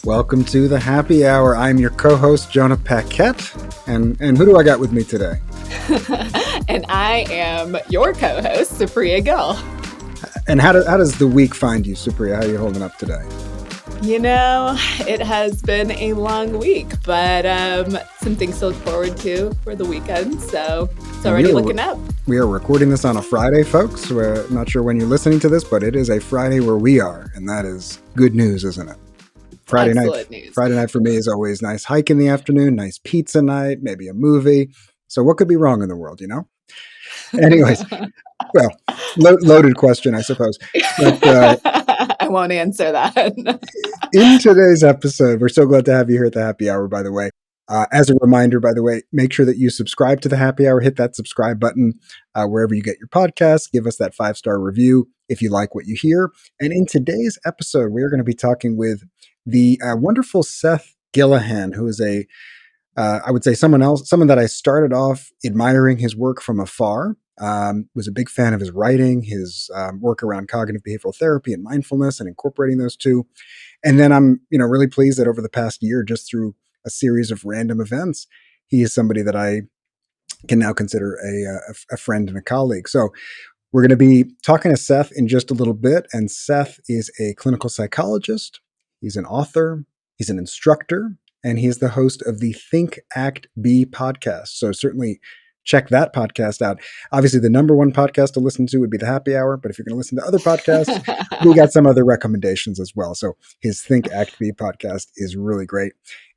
Welcome to the Happy Hour. I'm your co-host, Jonah Paquette. And who do I got with me today? And I am your co-host, Supriya Gill. And how does the week find you, Supriya? How are you holding up today? You know, it has been a long week, but some things to look forward to for the weekend. So it's already looking up. We are recording this on a Friday, folks. We're not sure when you're listening to this, but it is a Friday where we are. And that is good news, isn't it? Friday night for me is always nice hike in the afternoon, nice pizza night, maybe a movie. So what could be wrong in the world, you know? Anyways, well, loaded question, I suppose. But, I won't answer that. In today's episode, we're so glad to have you here at the Happy Hour, by the way. As a reminder, by the way, make sure that you subscribe to the Happy Hour, hit that subscribe button wherever you get your podcasts, give us that 5-star review if you like what you hear. And in today's episode, we are going to be talking with the wonderful Seth Gillihan, who is I would say someone that I started off admiring his work from afar. Was a big fan of his writing, his work around cognitive behavioral therapy and mindfulness and incorporating those two. And then I'm, really pleased that over the past year, just through a series of random events, he is somebody that I can now consider a friend and a colleague. So we're going to be talking to Seth in just a little bit. And Seth is a clinical psychologist. He's an author. He's an instructor. And he is the host of the Think, Act, Be podcast. So certainly check that podcast out. Obviously, the number one podcast to listen to would be the Happy Hour. But if you're going to listen to other podcasts, we got some other recommendations as well. So his Think, Act, Be podcast is really great.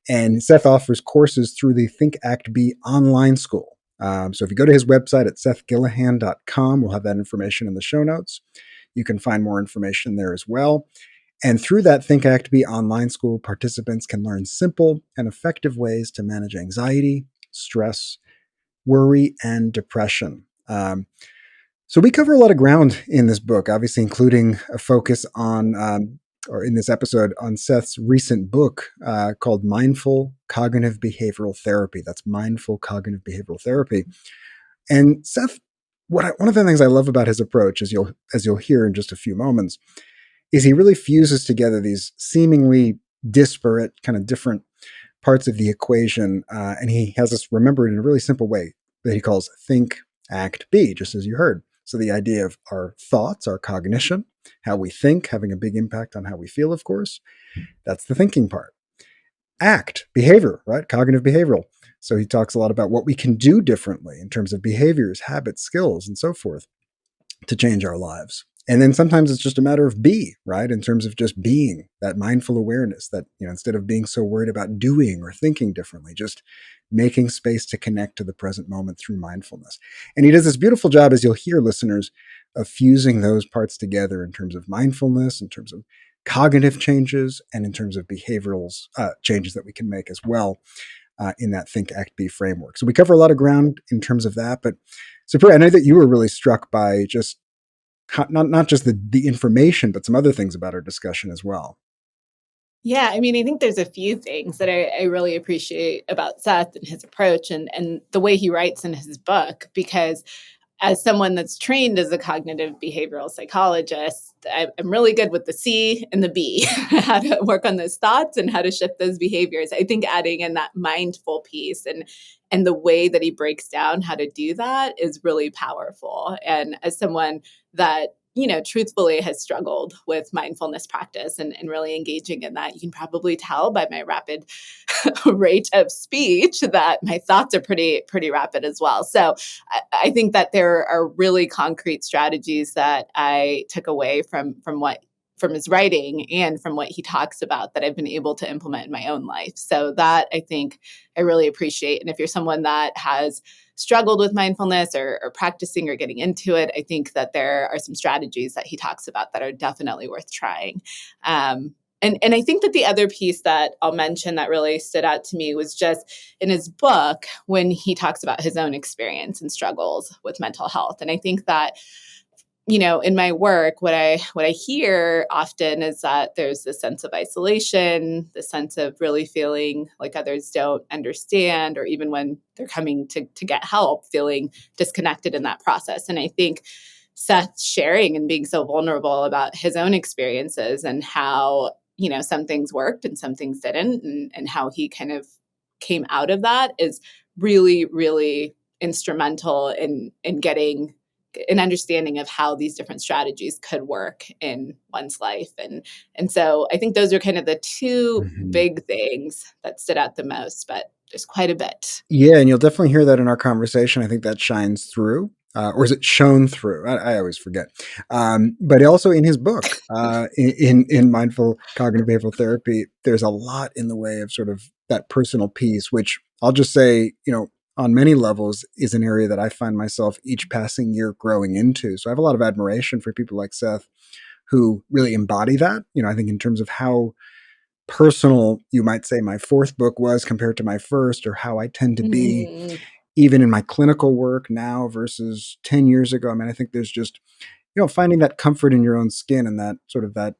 And Seth offers courses through the Think, Act, Be online school. So if you go to his website at sethgillihan.com, we'll have that information in the show notes. You can find more information there as well. And through that Think, Act, Be online school, participants can learn simple and effective ways to manage anxiety, stress, worry, and depression. So we cover a lot of ground in this book, obviously including a focus on, or in this episode, on Seth's recent book called Mindful Cognitive Behavioral Therapy. That's Mindful Cognitive Behavioral Therapy. And Seth, one of the things I love about his approach, as you'll hear in just a few moments, is he really fuses together these seemingly disparate, kind of different parts of the equation, and he has us remembered in a really simple way that he calls Think, Act, Be, just as you heard. So the idea of our thoughts, our cognition, how we think, having a big impact on how we feel, of course. That's the thinking part. Act, behavior, right? Cognitive behavioral. So he talks a lot about what we can do differently in terms of behaviors, habits, skills, and so forth to change our lives. And then sometimes it's just a matter of be, right? In terms of just being, that mindful awareness that, instead of being so worried about doing or thinking differently, just making space to connect to the present moment through mindfulness. And he does this beautiful job, as you'll hear, listeners, of fusing those parts together in terms of mindfulness, in terms of cognitive changes, and in terms of behavioral changes that we can make as well in that Think, Act, Be framework. So we cover a lot of ground in terms of that. But Supriya, I know that you were really struck by just not just the information, but some other things about our discussion as well. Yeah, I think there's a few things that I really appreciate about Seth and his approach and the way he writes in his book, because as someone that's trained as a cognitive behavioral psychologist, I'm really good with the C and the B, how to work on those thoughts and how to shift those behaviors. I think adding in that mindful piece and the way that he breaks down how to do that is really powerful. And as someone that truthfully has struggled with mindfulness practice and really engaging in that, you can probably tell by my rapid rate of speech that my thoughts are pretty rapid as well. So I think that there are really concrete strategies that I took away from his writing and from what he talks about that I've been able to implement in my own life. So that I think I really appreciate. And if you're someone that has struggled with mindfulness or practicing or getting into it, I think that there are some strategies that he talks about that are definitely worth trying. And I think that the other piece that I'll mention that really stood out to me was just in his book when he talks about his own experience and struggles with mental health. And I think that in my work, what I hear often is that there's this sense of isolation, the sense of really feeling like others don't understand, or even when they're coming to get help, feeling disconnected in that process. And I think Seth sharing and being so vulnerable about his own experiences and how some things worked and some things didn't, and how he kind of came out of that is really, really instrumental in getting an understanding of how these different strategies could work in one's life. And so I think those are kind of the two big things that stood out the most, but there's quite a bit. Yeah, and you'll definitely hear that in our conversation. I think that shines through. Or is it shown through? I always forget. But also in his book, in Mindful Cognitive Behavioral Therapy, there's a lot in the way of sort of that personal piece, which I'll just say, on many levels is an area that I find myself each passing year growing into. So I have a lot of admiration for people like Seth who really embody that. I think in terms of how personal, you might say, my fourth book was compared to my first, or how I tend to be even in my clinical work now versus 10 years ago. I mean, I think there's just, finding that comfort in your own skin and that sort of that,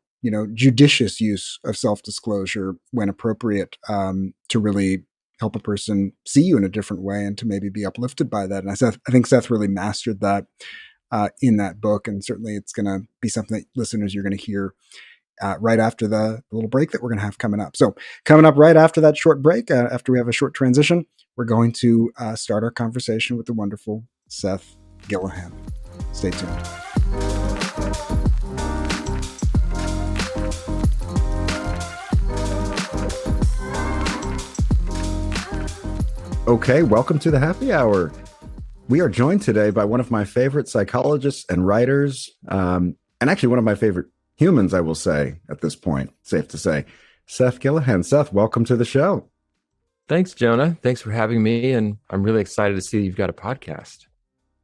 judicious use of self-disclosure when appropriate, to really help a person see you in a different way and to maybe be uplifted by that. And I think Seth really mastered that in that book. And certainly it's going to be something that listeners, you're going to hear right after the little break that we're going to have coming up. So coming up right after that short break, after we have a short transition, we're going to start our conversation with the wonderful Seth Gillihan. Stay tuned. Okay, welcome to the Happy Hour. We are joined today by one of my favorite psychologists and writers, and actually one of my favorite humans, I will say, at this point, safe to say, Seth Gillihan. Seth, welcome to the show. Thanks, Jonah. Thanks for having me, and I'm really excited to see you've got a podcast.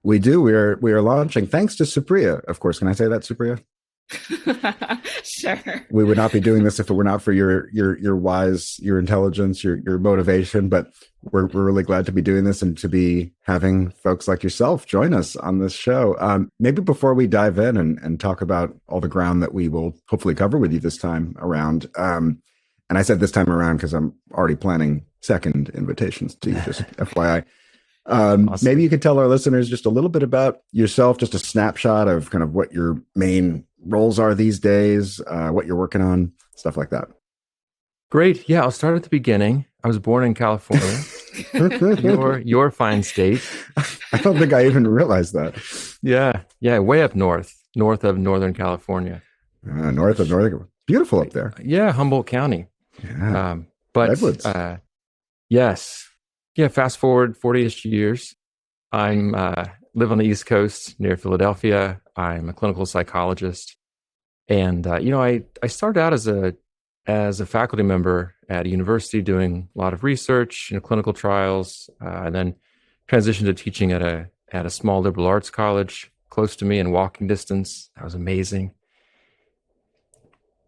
We do. We are launching, thanks to Supriya, of course. Can I say that, Supriya? Sure. We would not be doing this if it were not for your wise, your intelligence, your motivation. But we're really glad to be doing this and to be having folks like yourself join us on this show. Maybe before we dive in and talk about all the ground that we will hopefully cover with you this time around. And I said this time around because I'm already planning second invitations to you, just FYI. Awesome. Maybe you could tell our listeners just a little bit about yourself, just a snapshot of kind of what your main roles are these days, what you're working on, stuff like that. Great. Yeah, I'll start at the beginning. I was born in California, your fine state. I don't think I even realized that. Yeah, way up north of Northern California. North of Northern, beautiful up there. Yeah, Humboldt County. Yeah, but Redwoods. Yes. Yeah, fast forward 40-ish years. I'm live on the East Coast near Philadelphia. I'm a clinical psychologist. And, I started out as a faculty member at a university doing a lot of research, clinical trials, and then transitioned to teaching at a small liberal arts college close to me in walking distance. That was amazing.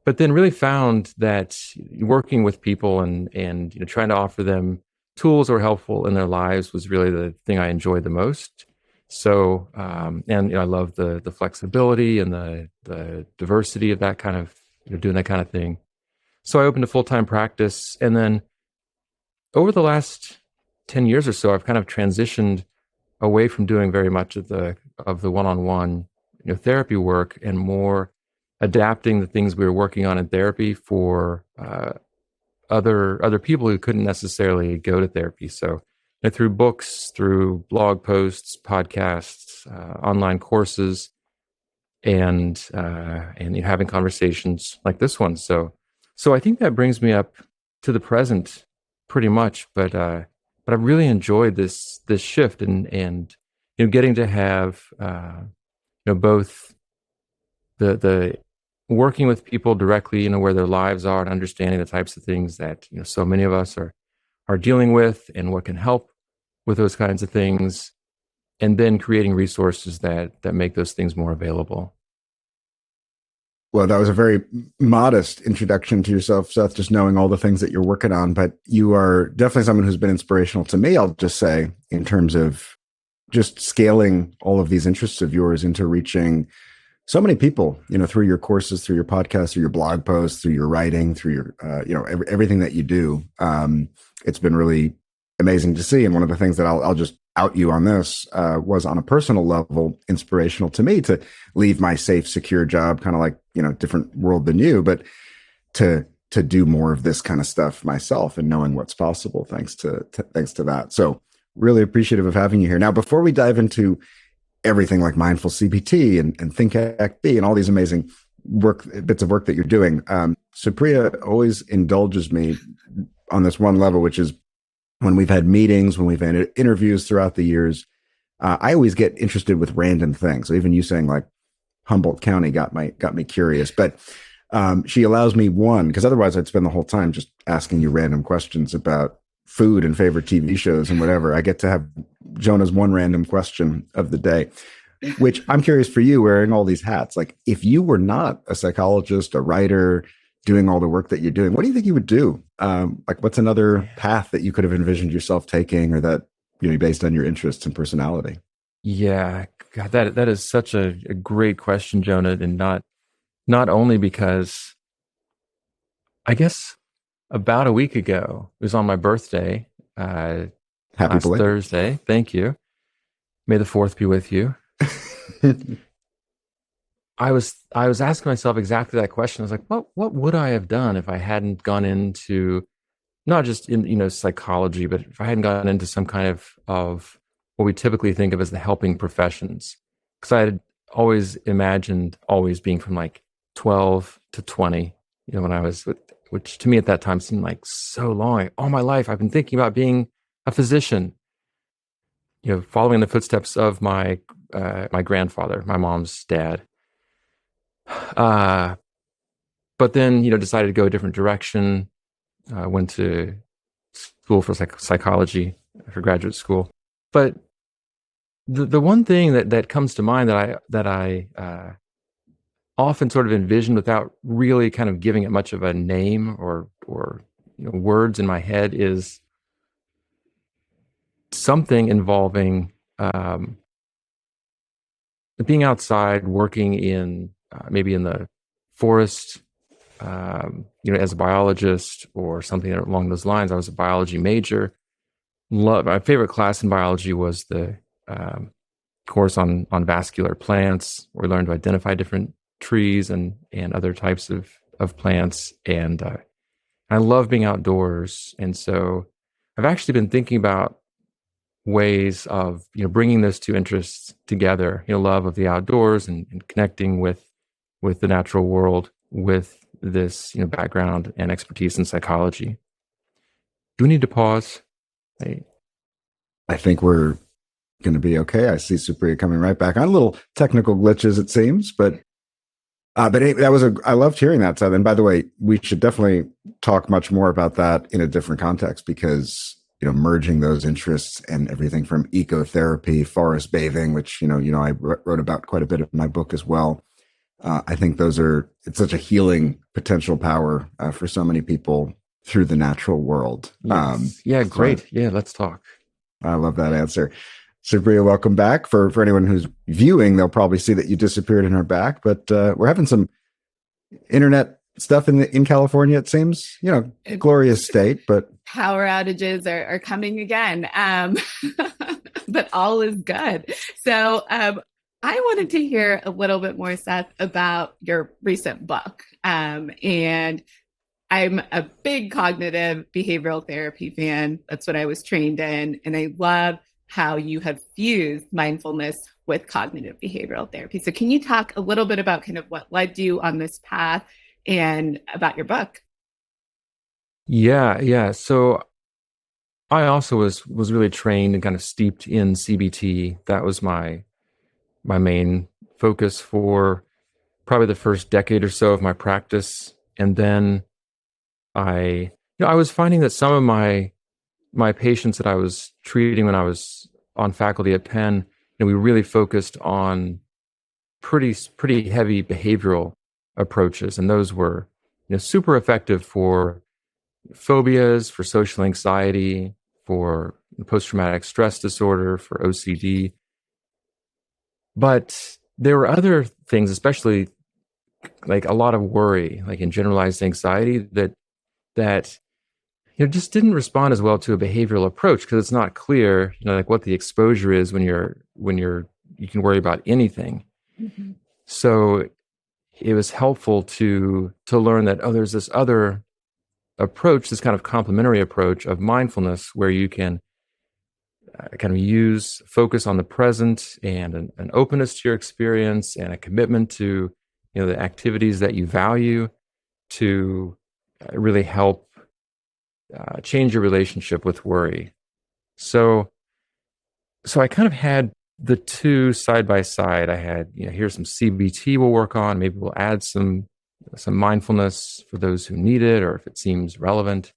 But then really found that working with people and trying to offer them tools that were helpful in their lives was really the thing I enjoyed the most. So, and I love the flexibility and the diversity of that kind of, doing that kind of thing. So I opened a full-time practice. And then over the last 10 years or so, I've kind of transitioned away from doing very much of the one-on-one, therapy work and more adapting the things we were working on in therapy for other people who couldn't necessarily go to therapy. So through books, through blog posts, podcasts, online courses, and having conversations like this one. So I think that brings me up to the present pretty much. But I really enjoyed this shift and getting to have both the working with people directly, where their lives are and understanding the types of things that, so many of us are dealing with and what can help with those kinds of things, and then creating resources that make those things more available. Well, that was a very modest introduction to yourself, Seth, just knowing all the things that you're working on, but you are definitely someone who's been inspirational to me, I'll just say, in terms of just scaling all of these interests of yours into reaching so many people, through your courses, through your podcasts, through your blog posts, through your writing, through your, everything that you do. It's been really amazing to see. And one of the things that I'll just out you on this was on a personal level, inspirational to me to leave my safe, secure job, kind of like, different world than you, but to to do more of this kind of stuff myself and knowing what's possible thanks to that. So really appreciative of having you here. Now, before we dive into everything like mindful CBT and Think Act Be and all these amazing bits of work that you're doing, Supriya always indulges me on this one level, which is when we've had meetings, when we've had interviews throughout the years, I always get interested with random things. So even you saying like Humboldt County got me curious, but she allows me one, because otherwise I'd spend the whole time just asking you random questions about food and favorite TV shows and whatever. I get to have Jonah's one random question of the day, which I'm curious for you, wearing all these hats. Like, if you were not a psychologist, a writer, doing all the work that you're doing, what do you think you would do? Like, what's another path that you could have envisioned yourself taking, or that, based on your interests and personality? Yeah, God, that is such a great question, Jonah, and not only because I guess about a week ago, it was on my birthday, Happy last belated. Thursday. Thank you. May the 4th be with you. I was asking myself exactly that question. I was like, what would I have done if I hadn't gone into not just in psychology, but if I hadn't gone into some kind of what we typically think of as the helping professions? Because I had always imagined always being from like 12 to 20, when I was which to me at that time seemed like so long. Like, all my life I've been thinking about being a physician, following the footsteps of my grandfather, my mom's dad. But then, decided to go a different direction. Went to school for psychology for graduate school. But the one thing that comes to mind that I often sort of envisioned without really kind of giving it much of a name or words in my head is something involving being outside, working in maybe in the forest, as a biologist or something along those lines. I was a biology major. My favorite class in biology was the course on vascular plants, where we learned to identify different trees and other types of plants. And I love being outdoors. And so I've actually been thinking about ways of bringing those two interests together, love of the outdoors and connecting with the natural world with this background and expertise in psychology. Do we need to pause? I think we're going to be okay. I see Supriya coming right back on. Little technical glitches, it seems, but that was I loved hearing that. So then, by the way, we should definitely talk much more about that in a different context, because merging those interests and everything from ecotherapy, forest bathing, which I wrote about quite a bit of my book as well. I think it's such a healing potential power for so many people through the natural world. Yes. Yeah, great. So let's talk. I love that answer. Supriya, welcome back. For anyone who's viewing, they'll probably see that you disappeared in our back, but we're having some internet stuff in California, it seems. Glorious state, but power outages are coming again. But all is good. So I wanted to hear a little bit more, Seth, about your recent book. And I'm a big cognitive behavioral therapy fan. That's what I was trained in. And I love how you have fused mindfulness with cognitive behavioral therapy. So can you talk a little bit about kind of what led you on this path and about your book? Yeah. So I also was really trained and kind of steeped in CBT. That was my main focus for probably the first decade or so of my practice. And then I was finding that some of my patients that I was treating when I was on faculty at Penn, we really focused on pretty heavy behavioral approaches. And those were, super effective for phobias, for social anxiety, for post-traumatic stress disorder, for OCD. But there were other things, especially like a lot of worry, like in generalized anxiety, that just didn't respond as well to a behavioral approach, because it's not clear, like what the exposure is when you can worry about anything. Mm-hmm. So it was helpful to learn that, there's this other approach, this kind of complementary approach of mindfulness, where you can kind of focus on the present and an openness to your experience and a commitment to, the activities that you value, to really help change your relationship with worry. So I kind of had the two side by side. I had, here's some CBT we'll work on. Maybe we'll add some mindfulness for those who need it, or if it seems relevant.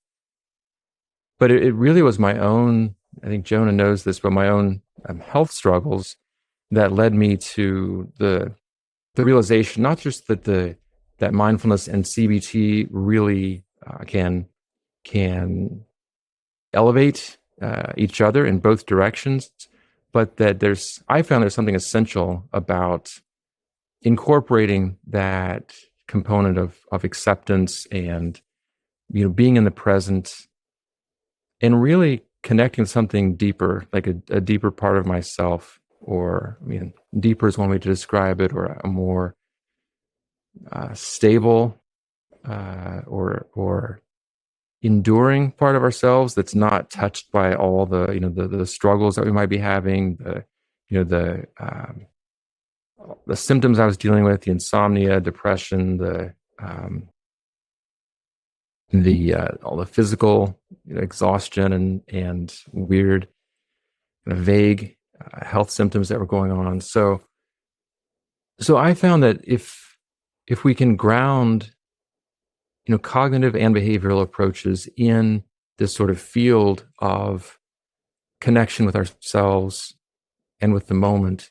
But it really was my own, I think Jonah knows this, but my own health struggles that led me to the realization, not just that mindfulness and CBT really can elevate each other in both directions, but that I found there's something essential about incorporating that component of acceptance and, being in the present and really connecting with something deeper, like a deeper part of myself, or, deeper is one way to describe it, or a more stable or enduring part of ourselves that's not touched by all the struggles that we might be having, the symptoms I was dealing with, the insomnia, depression, all the physical exhaustion and weird, vague health symptoms that were going on. So I found that if we can ground, cognitive and behavioral approaches in this sort of field of connection with ourselves and with the moment,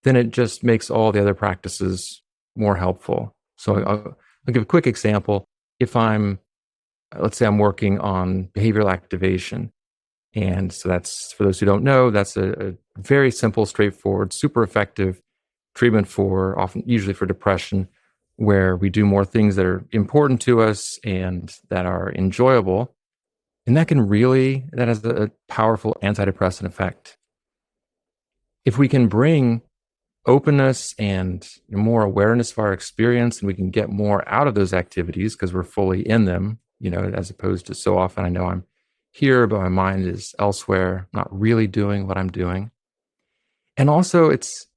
then it just makes all the other practices more helpful. So I'll give a quick example. If let's say I'm working on behavioral activation. And so that's, for those who don't know, that's a very simple, straightforward, super effective treatment usually for depression, where we do more things that are important to us and that are enjoyable. And that has a powerful antidepressant effect. If we can bring openness and more awareness of our experience, and we can get more out of those activities because we're fully in them, as opposed to so often I know I'm here, but my mind is elsewhere, not really doing what I'm doing. And also, it's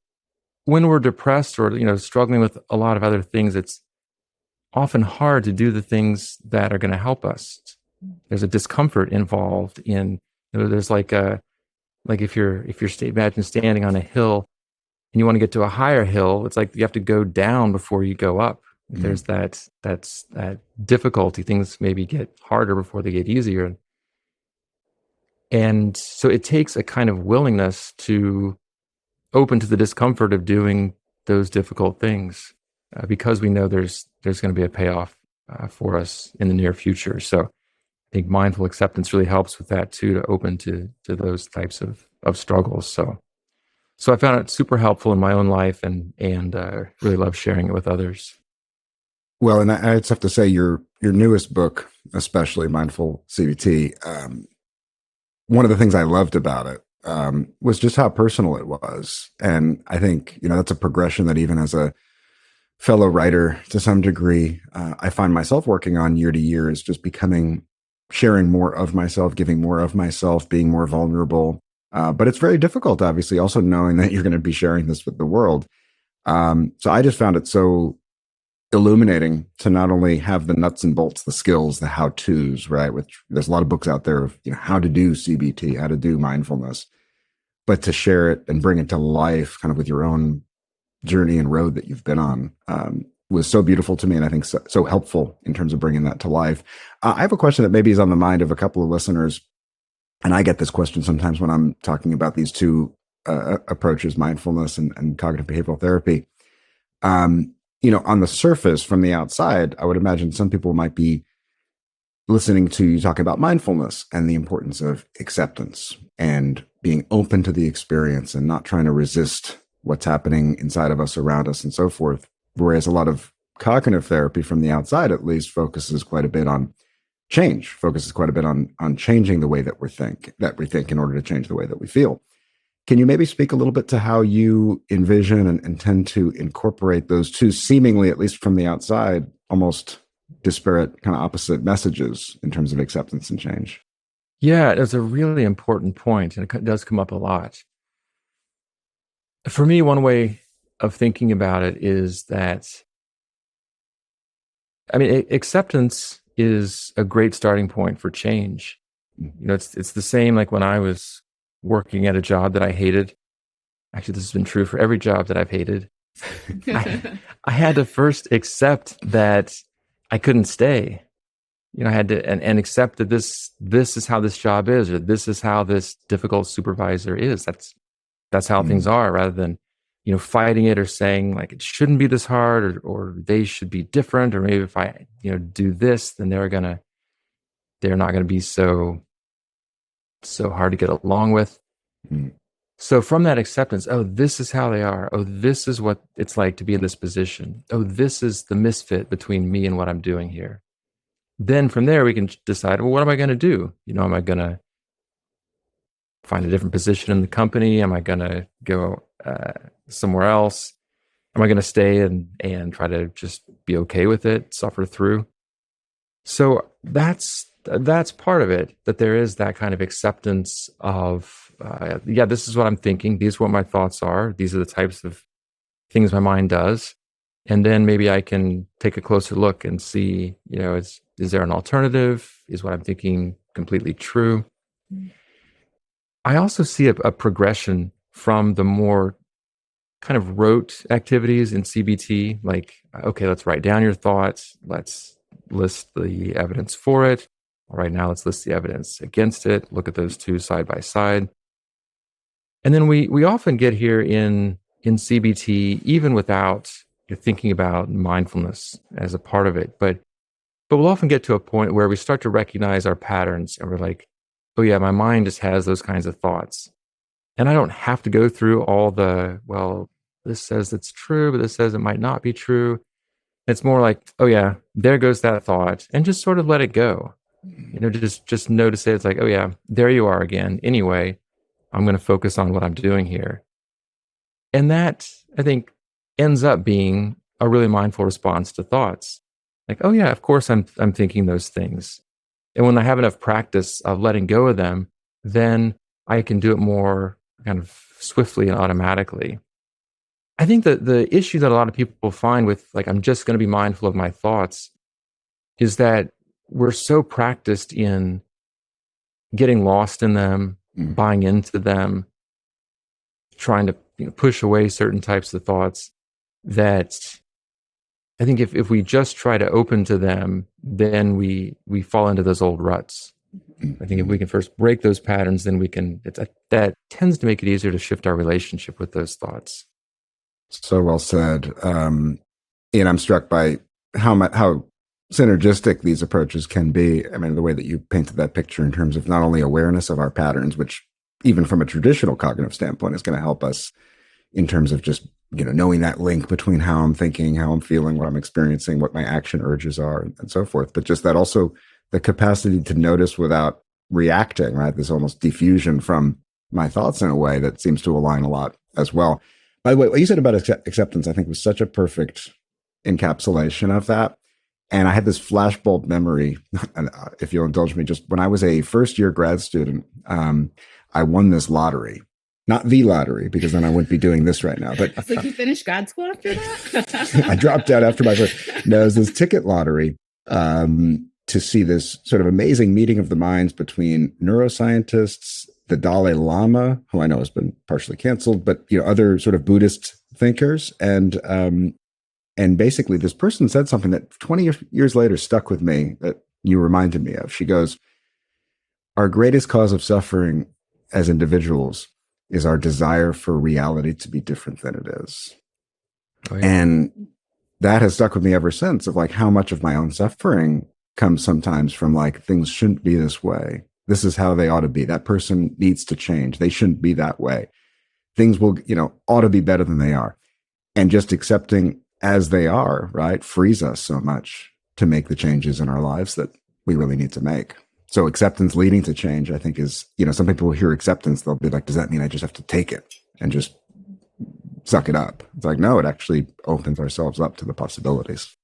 when we're depressed or, struggling with a lot of other things, it's often hard to do the things that are going to help us. There's a discomfort involved in, there's if you're imagine standing on a hill and you want to get to a higher hill, it's like you have to go down before you go up. Mm-hmm. There's that difficulty. Things maybe get harder before they get easier. And so it takes a kind of willingness to open to the discomfort of doing those difficult things, because we know there's going to be a payoff for us in the near future. So I think mindful acceptance really helps with that too, to open to those types of struggles. So I found it super helpful in my own life, and really love sharing it with others. Well, and I just have to say, your newest book, especially Mindful CBT, one of the things I loved about it was just how personal it was. And I think, that's a progression that even as a fellow writer, to some degree, I find myself working on year to year, is just sharing more of myself, giving more of myself, being more vulnerable. But it's very difficult, obviously, also knowing that you're going to be sharing this with the world. So I just found it so illuminating to not only have the nuts and bolts, the skills, the how-tos, right? Which there's a lot of books out there of how to do CBT, how to do mindfulness, but to share it and bring it to life, kind of with your own journey and road that you've been on, was so beautiful to me, and I think so helpful in terms of bringing that to life. I have a question that maybe is on the mind of a couple of listeners, and I get this question sometimes when I'm talking about these two approaches, mindfulness and cognitive behavioral therapy. On the surface, from the outside, I would imagine some people might be listening to you talk about mindfulness and the importance of acceptance and being open to the experience and not trying to resist what's happening inside of us, around us, and so forth. Whereas a lot of cognitive therapy, from the outside at least, focuses quite a bit on change, focuses quite a bit on changing the way that we think in order to change the way that we feel. Can you maybe speak a little bit to how you envision and tend to incorporate those two seemingly, at least from the outside, almost disparate kind of opposite messages in terms of acceptance and change. Yeah, it's a really important point, and it does come up a lot. For me, one way of thinking about it is that, I mean, acceptance is a great starting point for change. It's the same like when I was working at a job that I hated. Actually, this has been true for every job that I've hated. I had to first accept that I couldn't stay. I had to and accept that this is how this job is, or this is how this difficult supervisor is. That's how things are, rather than fighting it or saying like it shouldn't be this hard, or they should be different, or maybe if I do this, then they're not gonna be so hard to get along with. So from that acceptance, oh, this is how they are. Oh, this is what it's like to be in this position. Oh, this is the misfit between me and what I'm doing here. Then from there, we can decide, well, what am I going to do? Am I going to find a different position in the company? Am I going to go somewhere else? Am I going to stay and try to just be okay with it, suffer through? So that's part of it, that there is that kind of acceptance of, this is what I'm thinking. These are what my thoughts are. These are the types of things my mind does. And then maybe I can take a closer look and see, is there an alternative? Is what I'm thinking completely true? I also see a progression from the more kind of rote activities in CBT, like, okay, let's write down your thoughts. Let's list the evidence for it. All right, now let's list the evidence against it. Look at those two side by side. And then we often get here in CBT, even without thinking about mindfulness as a part of it. But we'll often get to a point where we start to recognize our patterns, and we're like, oh yeah, my mind just has those kinds of thoughts. And I don't have to go through all the, well, this says it's true, but this says it might not be true. It's more like, oh yeah, there goes that thought, and just sort of let it go. Just notice it. It's like, oh yeah, there you are again. Anyway, I'm going to focus on what I'm doing here. And that, I think, ends up being a really mindful response to thoughts. Like, oh yeah, of course I'm thinking those things. And when I have enough practice of letting go of them, then I can do it more kind of swiftly and automatically. I think that the issue that a lot of people find with, like, I'm just going to be mindful of my thoughts, is that we're so practiced in getting lost in them, buying into them, trying to push away certain types of thoughts, that I think if we just try to open to them, then we fall into those old ruts. I think if we can first break those patterns, then that tends to make it easier to shift our relationship with those thoughts. So well said. And I'm struck by how synergistic these approaches can be. I mean, the way that you painted that picture in terms of not only awareness of our patterns, which even from a traditional cognitive standpoint is going to help us in terms of just, knowing that link between how I'm thinking, how I'm feeling, what I'm experiencing, what my action urges are, and so forth. But just that also the capacity to notice without reacting, right? This almost diffusion from my thoughts in a way that seems to align a lot as well. By the way, what you said about acceptance, I think, was such a perfect encapsulation of that. And I had this flashbulb memory, and if you'll indulge me, just when I was a first-year grad student, I won this lottery. Not the lottery, because then I wouldn't be doing this right now. But so you finished grad school after that? I dropped out after my first. No, it was this ticket lottery to see this sort of amazing meeting of the minds between neuroscientists, the Dalai Lama, who I know has been partially canceled, but other sort of Buddhist thinkers, and basically this person said something that 20 years later stuck with me that you reminded me of. She goes, "Our greatest cause of suffering as individuals is our desire for reality to be different than it is." Oh, yeah. And that has stuck with me ever since, of like how much of my own suffering comes sometimes from like, things shouldn't be this way. This is how they ought to be. That person needs to change. They shouldn't be that way. Things will, ought to be better than they are. And just accepting as they are, right, frees us so much to make the changes in our lives that we really need to make. So acceptance leading to change, I think, is, some people will hear acceptance, they'll be like, does that mean I just have to take it and just suck it up? It's like, no, it actually opens ourselves up to the possibilities.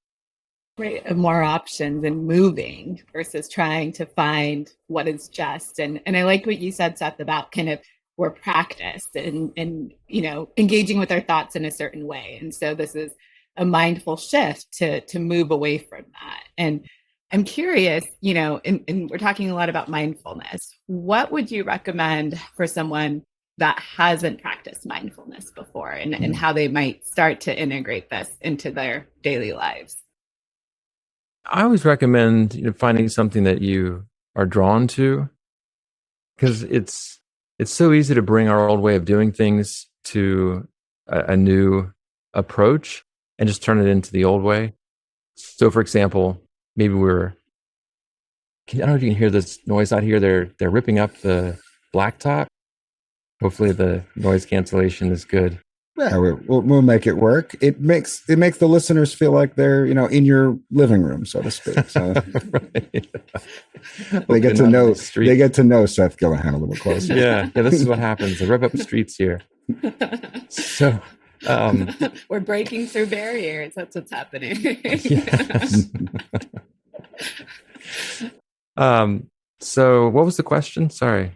Right, and more options and moving versus trying to find what is just. And I like what you said, Seth, about kind of we're practiced and engaging with our thoughts in a certain way. And so this is a mindful shift to move away from that. And I'm curious, and we're talking a lot about mindfulness. What would you recommend for someone that hasn't practiced mindfulness before and how they might start to integrate this into their daily lives? I always recommend finding something that you are drawn to, because it's so easy to bring our old way of doing things to a new approach and just turn it into the old way. So, for example, maybe I don't know if you can hear this noise out here. They're ripping up the blacktop. Hopefully, the noise cancellation is good. Yeah, we'll make it work. It makes the listeners feel like they're in your living room, so to speak. So they get to know Seth Gillihan a little closer. Yeah, this is what happens. They rip up the streets here. So we're breaking through barriers. That's what's happening. Yes. So what was the question? Sorry.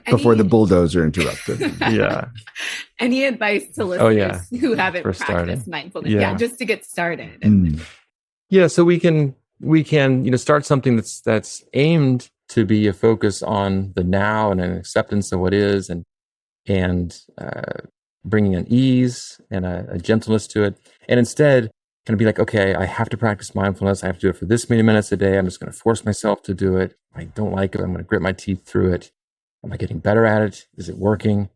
Before the bulldozer interrupted. Yeah. Any advice to listeners who haven't practiced mindfulness? Yeah, just to get started. Yeah, so we can start something that's aimed to be a focus on the now and an acceptance of what is, and bringing an ease and a gentleness to it, and instead kind of be like, okay, I have to practice mindfulness. I have to do it for this many minutes a day. I'm just going to force myself to do it. I don't like it. I'm going to grit my teeth through it. Am I getting better at it? Is it working?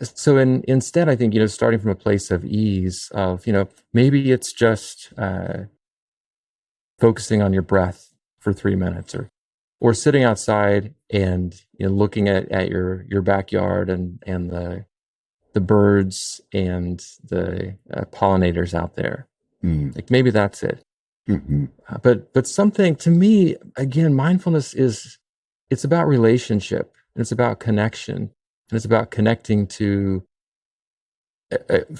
So instead, I think, starting from a place of ease of, maybe it's just focusing on your breath for 3 minutes, or sitting outside and looking at your backyard and the birds and the pollinators out there. Like maybe that's it. Mm-hmm. But something, to me, again, mindfulness it's about relationship, and it's about connection, and it's about connecting to,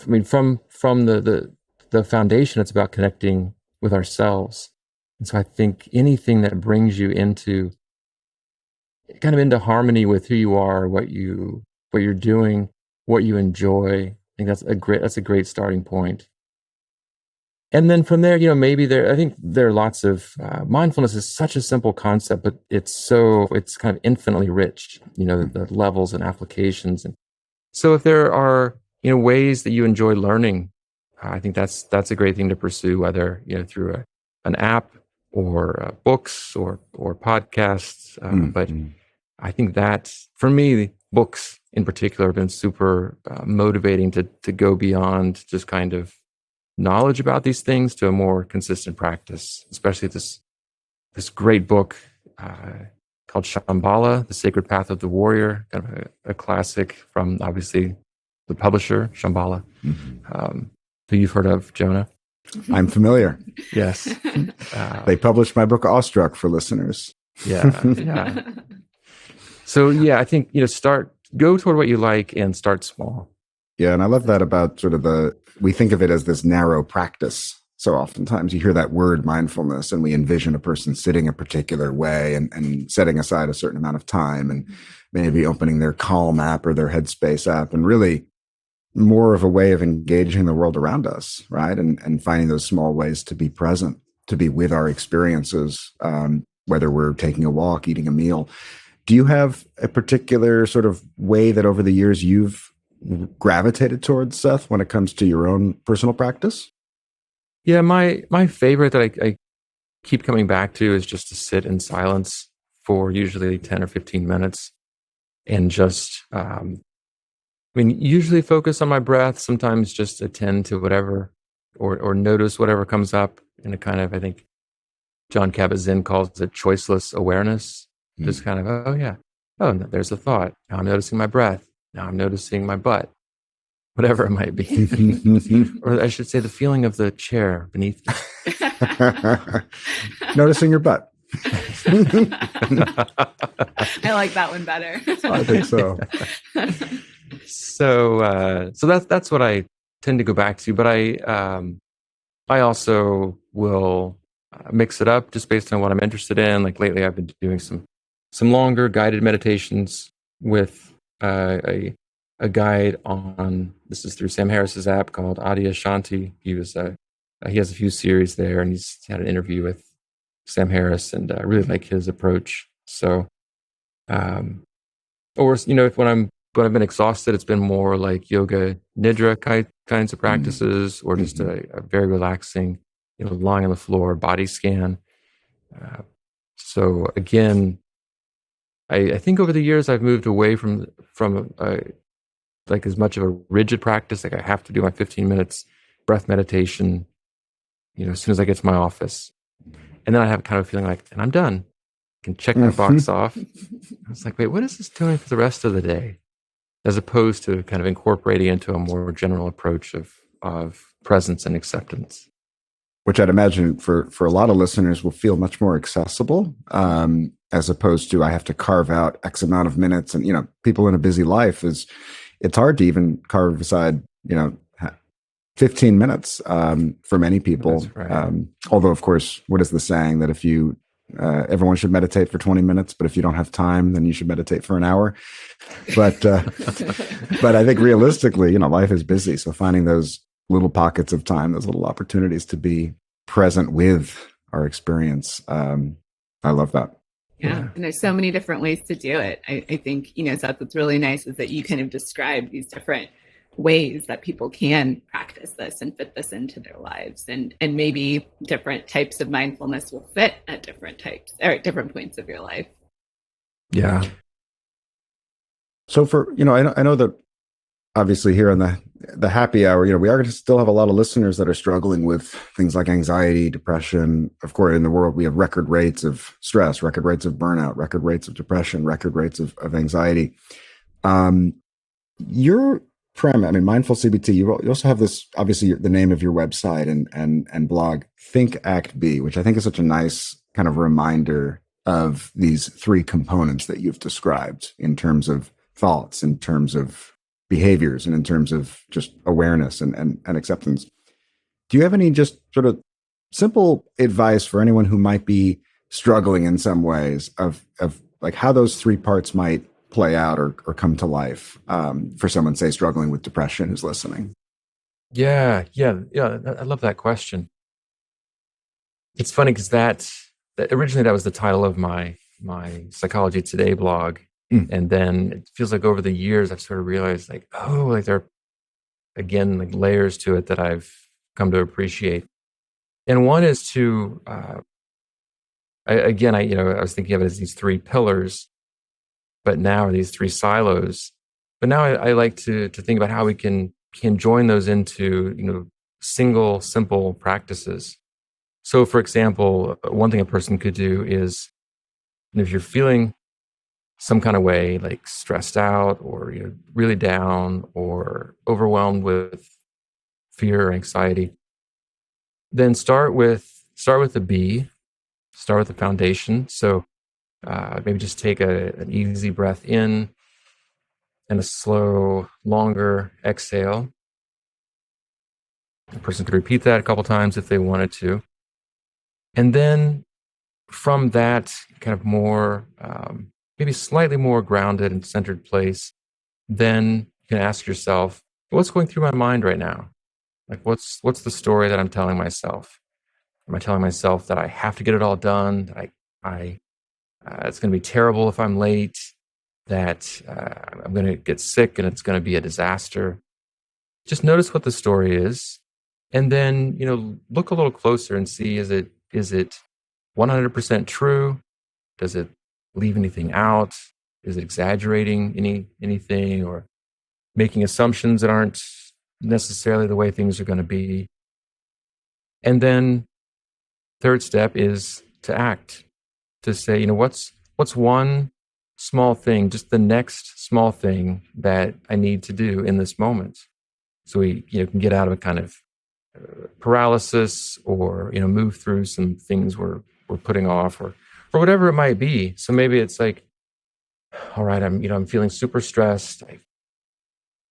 from the foundation, it's about connecting with ourselves. And so I think anything that brings you into harmony with who you are, what you're doing, what you enjoy, I think that's a great starting point. And then from there, maybe I think there are lots of, mindfulness is such a simple concept, but it's kind of infinitely rich, the levels and applications. And so if there are, ways that you enjoy learning, I think that's a great thing to pursue, whether, through an app or books or podcasts. But I think that, for me, books in particular have been super motivating to go beyond just kind of knowledge about these things to a more consistent practice, especially this great book called Shambhala, The Sacred Path of the Warrior, kind of a classic from, obviously, the publisher, Shambhala, who you've heard of, Jonah. I'm familiar. Yes. They published my book, Awestruck, for listeners. Yeah. So, I think, go toward what you like and start small. Yeah, and I love that about sort of we think of it as this narrow practice. So oftentimes you hear that word mindfulness and we envision a person sitting a particular way and setting aside a certain amount of time and maybe opening their Calm app or their Headspace app, and really more of a way of engaging the world around us, right? And finding those small ways to be present, to be with our experiences, whether we're taking a walk, eating a meal. Do you have a particular sort of way that over the years you've gravitated towards, Seth, when it comes to your own personal practice? Yeah, my favorite that I keep coming back to is just to sit in silence for usually 10 or 15 minutes and just, usually focus on my breath, sometimes just attend to whatever or notice whatever comes up in a kind of, I think John Kabat-Zinn calls it choiceless awareness. Just kind of, there's a thought. Now I'm noticing my breath. Now I'm noticing my butt, whatever it might be. Or I should say the feeling of the chair beneath me. Noticing your butt. I like that one better. I think so. So that's what I tend to go back to. But I also will mix it up just based on what I'm interested in. Like lately, I've been doing some longer guided meditations with a guide on. This is through Sam Harris's app called Adi Shanti. He has a few series there, and he's had an interview with Sam Harris, and I really like his approach. So, or when I've been exhausted, it's been more like yoga nidra kinds of practices, or just a very relaxing, lying on the floor, body scan. So again, I think over the years I've moved away from like as much of a rigid practice. Like I have to do my 15 minutes breath meditation, as soon as I get to my office, and then I have kind of a feeling like, and I'm done. I can check that box off. I was like, wait, what is this doing for the rest of the day? As opposed to kind of incorporating into a more general approach of presence and acceptance. Which I'd imagine for a lot of listeners will feel much more accessible, as opposed to I have to carve out X amount of minutes. And, people in a busy life it's hard to even carve aside, 15 minutes for many people. That's right. Although, of course, what is the saying that if you everyone should meditate for 20 minutes, but if you don't have time, then you should meditate for an hour. But I think realistically, life is busy. So finding those little pockets of time, those little opportunities to be present with our experience, I love that. Yeah. And there's so many different ways to do it. I think, Seth, what's really nice is that you kind of describe these different ways that people can practice this and fit this into their lives. And maybe different types of mindfulness will fit at different types or at different points of your life. Yeah. So I know that obviously here on the happy hour, we are going to still have a lot of listeners that are struggling with things like anxiety, depression. Of course, in the world, we have record rates of stress, record rates of burnout, record rates of depression, record rates of anxiety. Your Mindful CBT, you also have this, obviously the name of your website and blog, Think, Act, Be, which I think is such a nice kind of reminder of these three components that you've described in terms of thoughts, in terms of behaviors, and in terms of just awareness and acceptance. Do you have any just sort of simple advice for anyone who might be struggling in some ways of like how those three parts might play out or come to life for someone, say, struggling with depression who's listening? Yeah. I love that question. It's funny because that originally that was the title of my Psychology Today blog. And then it feels like over the years, I've sort of realized like there are, again, like layers to it that I've come to appreciate. And one is to, I was thinking of it as these three pillars, but now are these three silos. But now I like to think about how we can join those into, single, simple practices. So for example, one thing a person could do is, if you're feeling some kind of way, like stressed out or really down or overwhelmed with fear or anxiety, then start with the B, start with the foundation. So maybe just take an easy breath in and a slow, longer exhale. A person could repeat that a couple times if they wanted to. And then from that kind of more maybe slightly more grounded and centered place, then you can ask yourself, what's going through my mind right now? Like, what's the story that I'm telling myself? Am I telling myself that I have to get it all done? That it's going to be terrible if I'm late? That I'm going to get sick and it's going to be a disaster? Just notice what the story is, and then look a little closer and see is it 100% true? Does it leave anything out? Is it exaggerating anything or making assumptions that aren't necessarily the way things are going to be? And then third step is to act, to say, what's one small thing, just the next small thing that I need to do in this moment. So we can get out of a kind of paralysis or move through some things we're putting off or whatever it might be. So maybe it's like, all right, I'm feeling super stressed. I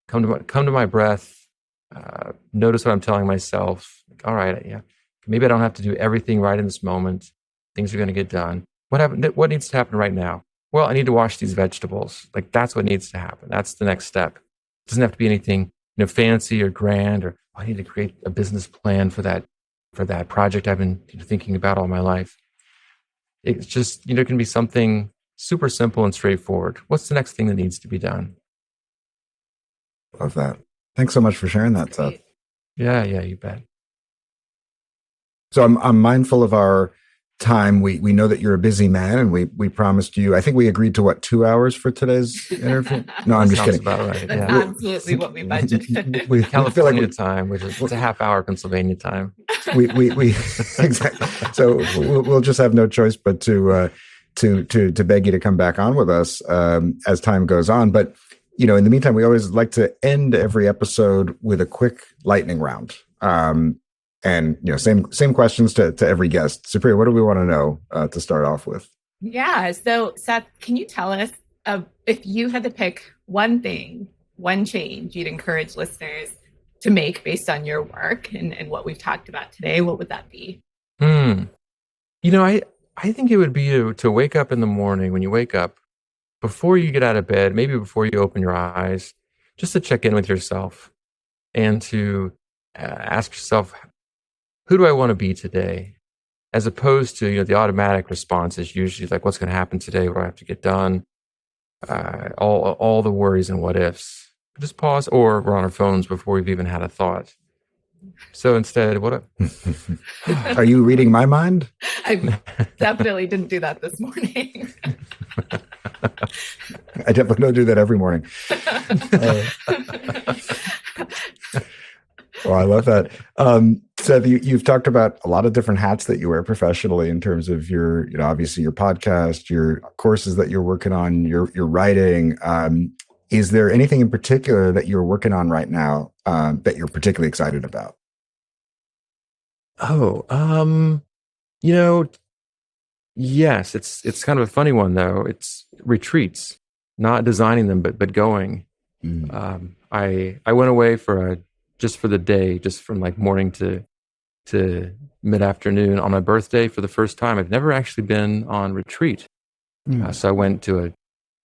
come to my breath, notice what I'm telling myself, Like, all right, yeah, maybe I don't have to do everything right in this moment. Things are going to get done. What needs to happen right now? Well, I need to wash these vegetables. Like, that's what needs to happen. That's the next step. It doesn't have to be anything, fancy or grand, or I need to create a business plan for that project I've been thinking about all my life. It's just, it can be something super simple and straightforward. What's the next thing that needs to be done? Love that. Thanks so much for sharing that, Seth. Yeah, you bet. So I'm mindful of our time. We know that you're a busy man, and we promised you, I think we agreed to 2 hours for today's interview? No, I'm just kidding. About right. That's Yeah. absolutely what we budgeted. We California time, which is it's a half hour Pennsylvania time. We exactly. So we'll just have no choice but to beg you to come back on with us as time goes on. But in the meantime, we always like to end every episode with a quick lightning round. And same questions to every guest. Supriya, what do we want to know to start off with? Yeah. So Seth, can you tell us if you had to pick one thing, one change you'd encourage listeners to make based on your work and what we've talked about today, what would that be? I think it would be to wake up in the morning. When you wake up, before you get out of bed, maybe before you open your eyes, just to check in with yourself and to ask yourself, who do I want to be today? As opposed to, the automatic response is usually like, what's going to happen today? What do I have to get done? All the worries and what ifs. Just pause, or we're on our phones before we've even had a thought. So instead, Are you reading my mind? I definitely didn't do that this morning. I definitely don't do that every morning. Well, I love that. Seth, you've talked about a lot of different hats that you wear professionally in terms of your, obviously your podcast, your courses that you're working on, your writing. Is there anything in particular that you're working on right now that you're particularly excited about? Yes, it's kind of a funny one though. It's retreats, not designing them, but going. I went away just for the day, just from like morning to mid-afternoon on my birthday for the first time. I've never actually been on retreat. So I went to a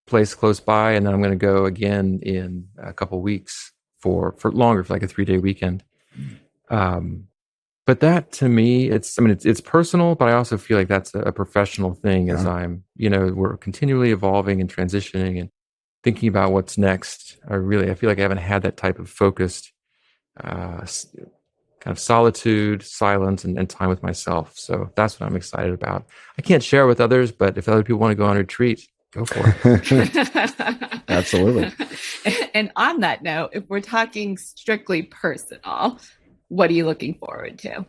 place close by, and then I'm going to go again in a couple weeks for longer, for like a 3-day weekend. But that to me, it's personal, but I also feel like that's a professional thing as I'm, we're continually evolving and transitioning and thinking about what's next. I feel like I haven't had that type of focused kind of solitude, silence, and time with myself. So that's what I'm excited about. I can't share with others, but if other people want to go on retreat, go for it. Absolutely. And on that note, if we're talking strictly personal, what are you looking forward to?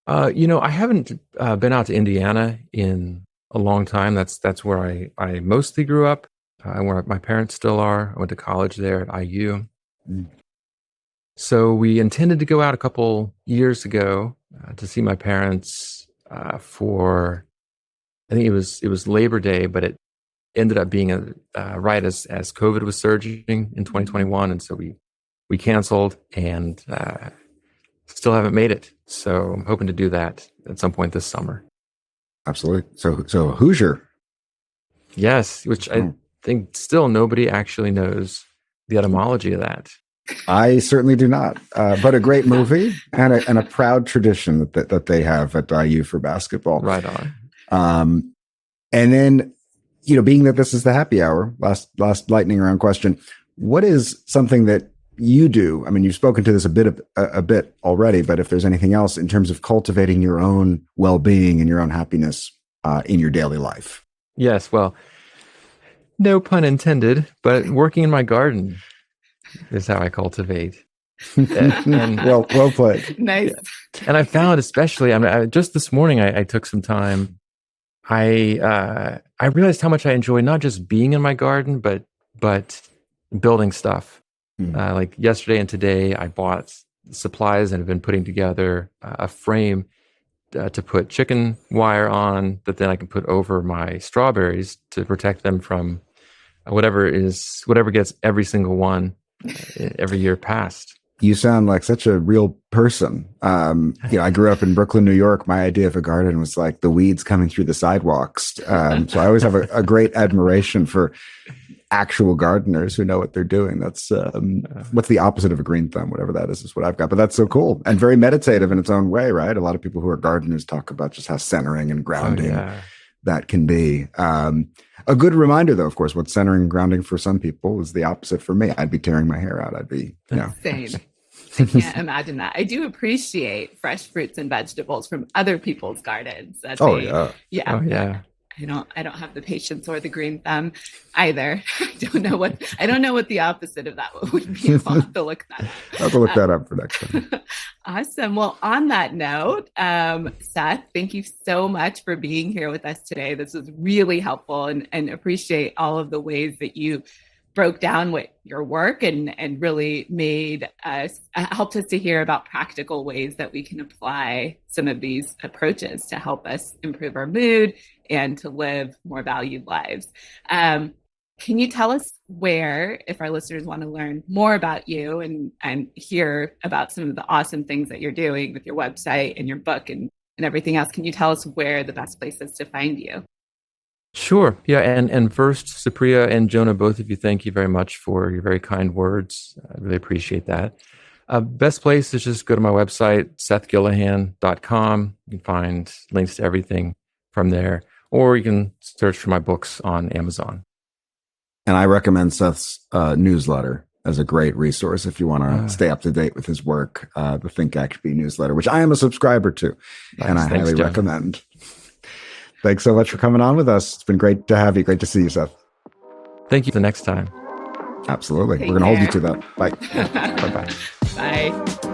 I haven't been out to Indiana in a long time. That's where I mostly grew up, where my parents still are. I went to college there at IU. So we intended to go out a couple years ago to see my parents for, I think it was Labor Day, but it ended up being right as COVID was surging in 2021, and so we canceled and still haven't made it. So I'm hoping to do that at some point this summer. Absolutely. So Hoosier. Yes, which I think still nobody actually knows the etymology of that. I certainly do not, but a great movie and a proud tradition that they have at IU for basketball. Right on. And then, being that this is the happy hour, last lightning round question, what is something that you do? I mean, you've spoken to this a bit already, but if there's anything else in terms of cultivating your own well-being and your own happiness in your daily life. Yes, well, no pun intended, but working in my garden is how I cultivate. And well played. Nice. And I found, especially, just this morning, I took some time. I realized how much I enjoy not just being in my garden, but building stuff. Like yesterday and today, I bought supplies and have been putting together a frame to put chicken wire on that then I can put over my strawberries to protect them from whatever gets every single one every year past. You sound like such a real person. I grew up in Brooklyn, New York. My idea of a garden was like the weeds coming through the sidewalks. So I always have a great admiration for actual gardeners who know what they're doing. That's what's the opposite of a green thumb, whatever that is what I've got. But that's so cool and very meditative in its own way, right? A lot of people who are gardeners talk about just how centering and grounding that can be. A good reminder, though, of course, what centering and grounding for some people is the opposite for me. I'd be tearing my hair out. I'd be, Same. I can't imagine that. I do appreciate fresh fruits and vegetables from other people's gardens. Yeah. I don't have the patience or the green thumb either. I don't know what the opposite of that would be. I'll have to look that up. I'll have to look that up for next time. Awesome. Well, on that note, Seth, thank you so much for being here with us today. This was really helpful, and appreciate all of the ways that you broke down what your work and really helped us to hear about practical ways that we can apply some of these approaches to help us improve our mood and to live more valued lives. Can you tell us where, if our listeners want to learn more about you and hear about some of the awesome things that you're doing with your website and your book and everything else, can you tell us where the best place is to find you? Sure. Yeah. And first, Supriya and Jonah, both of you, thank you very much for your very kind words. I really appreciate that. Best place is just go to my website, sethgillihan.com. You can find links to everything from there, or you can search for my books on Amazon. And I recommend Seth's newsletter as a great resource if you want to stay up to date with his work, the Think Act Be newsletter, which I am a subscriber to, and I highly recommend. Thanks so much for coming on with us. It's been great to have you. Great to see you, Seth. Thank you. The next time. Absolutely. We're going to hold you to that. Bye. Bye-bye. Bye.